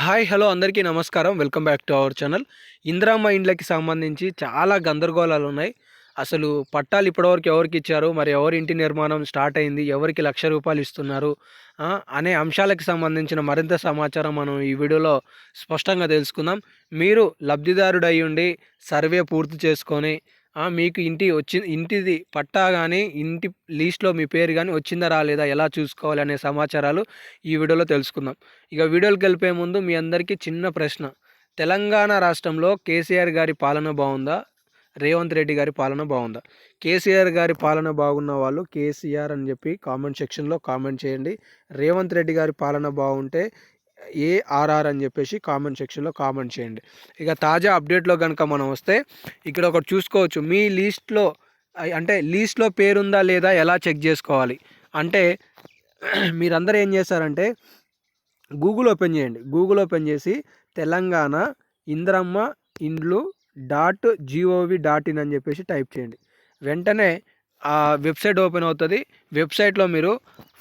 Hi hello అందరికీ నమస్కారం. Welcome back to our channel. Indiramma ఇండ్లకి సంబంధించి చాలా గందరగోళాలు ఉన్నాయి. అసలు పట్టాలు ఇప్పటివరకు ఎవరికి ఇచ్చారు, మరి ఎవరి ఇంటి నిర్మాణం స్టార్ట్ అయింది, ఎవరికి ₹1,00,000 ఇస్తున్నారు అనే అంశాలకు సంబంధించిన మరింత సమాచారం మనం ఈ వీడియోలో స్పష్టంగా తెలుసుకుందాం. మీరు లబ్ధిదారుడు అయ్యుండి సర్వే పూర్తి చేసుకొని మీకు ఇంటిది పట్టా కానీ ఇంటి లీస్ట్లో మీ పేరు కానీ వచ్చిందా రాలేదా ఎలా చూసుకోవాలి అనే సమాచారాలు ఈ వీడియోలో తెలుసుకుందాం. ఇక వీడియోకి వెళ్ళిపోయే ముందు మీ అందరికీ చిన్న ప్రశ్న. తెలంగాణ రాష్ట్రంలో కేసీఆర్ గారి పాలన బాగుందా, రేవంత్ రెడ్డి గారి పాలన బాగుందా? కేసీఆర్ గారి పాలన బాగున్న వాళ్ళు కేసీఆర్ అని చెప్పి కామెంట్ సెక్షన్లో కామెంట్ చేయండి. రేవంత్ రెడ్డి గారి పాలన బాగుంటే ఏఆర్ఆర్ అని చెప్పేసి కామెంట్ సెక్షన్లో కామెంట్ చేయండి. ఇక తాజా అప్డేట్లో కనుక మనం వస్తే ఇక్కడ ఒకటి చూసుకోవచ్చు. మీ లీస్ట్లో అంటే లీస్ట్లో పేరుందా లేదా ఎలా చెక్ చేసుకోవాలి అంటే మీరందరూ ఏం చేస్తారంటే గూగుల్ ఓపెన్ చేయండి. గూగుల్ ఓపెన్ చేసి తెలంగాణ ఇందిరమ్మ ఇండ్లు .gov.in అని చెప్పేసి టైప్ చేయండి. వెంటనే ఆ వెబ్సైట్ ఓపెన్ అవుతుంది. వెబ్సైట్లో మీరు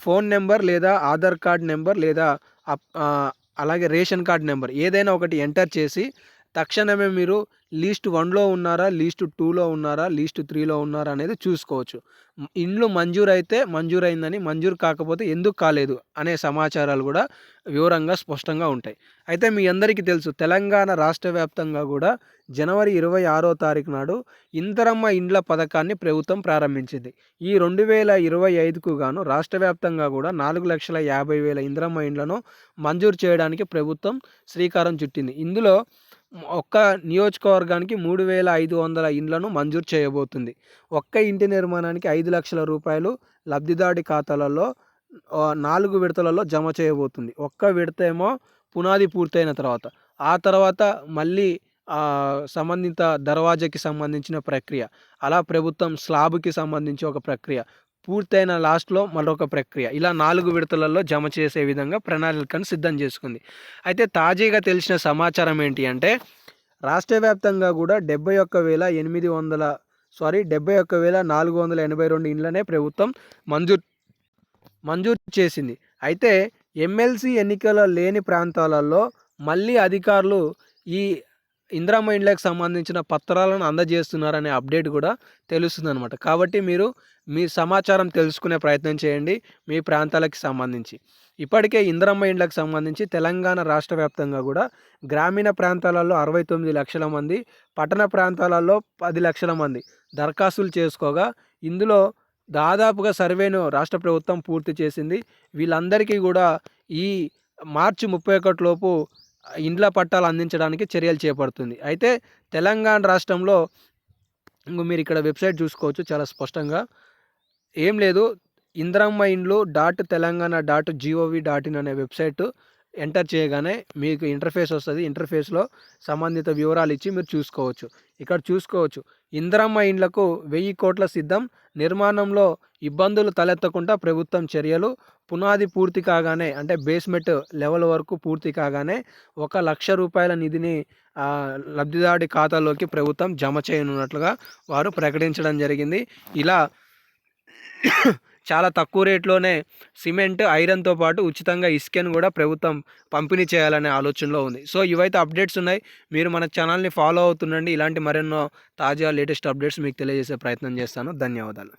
ఫోన్ నెంబర్ లేదా ఆధార్ కార్డ్ నెంబర్ లేదా అలాగే రేషన్ కార్డ్ నెంబర్ ఏదైనా ఒకటి ఎంటర్ చేసి తక్షణమే మీరు లీస్ట్ 1లో ఉన్నారా, లీస్ట్ 2లో ఉన్నారా, లీస్ట్ 3లో ఉన్నారా అనేది చూసుకోవచ్చు. ఇండ్లు మంజూరైందని, మంజూరు కాకపోతే ఎందుకు కాలేదు అనే సమాచారాలు కూడా వివరంగా స్పష్టంగా ఉంటాయి. అయితే మీ అందరికీ తెలుసు తెలంగాణ రాష్ట్ర వ్యాప్తంగా కూడా జనవరి 26వ తారీఖు నాడు ఇందిరమ్మ ఇండ్ల పథకాన్ని ప్రభుత్వం ప్రారంభించింది. ఈ 2025కు గాను రాష్ట్ర వ్యాప్తంగా కూడా 4,50,000 ఇందిరమ్మ ఇండ్లను మంజూరు చేయడానికి ప్రభుత్వం శ్రీకారం చుట్టింది. ఇందులో ఒక్క నియోజకవర్గానికి 3,500 ఇండ్లను మంజూరు చేయబోతుంది. ఒక్క ఇంటి నిర్మాణానికి ₹5,00,000 లబ్ధిదారుడి ఖాతాలలో 4 విడతలలో జమ చేయబోతుంది. ఒక్క విడత ఏమో పునాది పూర్తయిన తర్వాత, ఆ తర్వాత మళ్ళీ సంబంధిత దర్వాజాకి సంబంధించిన ప్రక్రియ, అలా ప్రభుత్వం స్లాబ్కి సంబంధించి ఒక ప్రక్రియ, పూర్తయిన లాస్ట్లో మరొక ప్రక్రియ, ఇలా 4 విడతలలో జమ చేసే విధంగా ప్రణాళికను సిద్ధం చేసుకుంది. అయితే తాజాగా తెలిసిన సమాచారం ఏంటి అంటే రాష్ట్ర వ్యాప్తంగా కూడా 71,482 ఇండ్లనే ప్రభుత్వం మంజూరు చేసింది. అయితే ఎమ్మెల్సీ ఎన్నికల లేని ప్రాంతాలలో మళ్ళీ అధికారులు ఈ ఇందిరమ్మ ఇండ్లకు సంబంధించిన పత్రాలను అందజేస్తున్నారనే అప్డేట్ కూడా తెలుస్తుందన్నమాట. కాబట్టి మీరు మీ సమాచారం తెలుసుకునే ప్రయత్నం చేయండి మీ ప్రాంతాలకు సంబంధించి. ఇప్పటికే ఇందిరమ్మ ఇండ్లకు సంబంధించి తెలంగాణ రాష్ట్ర వ్యాప్తంగా కూడా గ్రామీణ ప్రాంతాలలో 69 లక్షల మంది, పట్టణ ప్రాంతాలలో 10 లక్షల మంది దరఖాస్తులు చేసుకోగా ఇందులో దాదాపుగా సర్వేను రాష్ట్ర ప్రభుత్వం పూర్తి చేసింది. వీళ్ళందరికీ కూడా ఈ మార్చి 31 లోపు ఇండ్ల పట్టాలు అందించడానికి చర్యలు చేపడుతుంది. అయితే తెలంగాణ రాష్ట్రంలో మీరు ఇక్కడ వెబ్సైట్ చూసుకోవచ్చు చాలా స్పష్టంగా. ఏం లేదు, ఇందిరమ్మ ఇండ్లు .telangaana.gov.in అనే వెబ్సైట్ ఎంటర్ చేయగానే మీకు ఇంటర్ఫేస్ వస్తుంది. ఇంటర్ఫేస్లో సంబంధిత వివరాలు ఇచ్చి మీరు చూసుకోవచ్చు. ఇక్కడ చూసుకోవచ్చు ఇందిరమ్మ ఇండ్లకు 1000 కోట్ల సిద్ధం, నిర్మాణంలో ఇబ్బందులు తలెత్తకుండా ప్రభుత్వం చర్యలు, పునాది పూర్తి కాగానే అంటే బేస్మెంట్ లెవెల్ వరకు పూర్తి కాగానే ₹1,00,000 నిధిని లబ్ధిదారుడి ఖాతాలోకి ప్రభుత్వం జమ చేయనున్నట్లుగా వారు ప్రకటించడం జరిగింది. ఇలా చాలా తక్కువ రేట్లోనే సిమెంట్, ఐరన్తో పాటు ఉచితంగా ఇసుకను కూడా ప్రభుత్వం పంపిణీ చేయాలనే ఆలోచనలో ఉంది. సో ఇవైతే అప్డేట్స్ ఉన్నాయి. మీరు మన ఛానల్ని ఫాలో అవుతుండండి. ఇలాంటి మరెన్నో తాజా లేటెస్ట్ అప్డేట్స్ మీకు తెలియజేసే ప్రయత్నం చేస్తాను. ధన్యవాదాలు.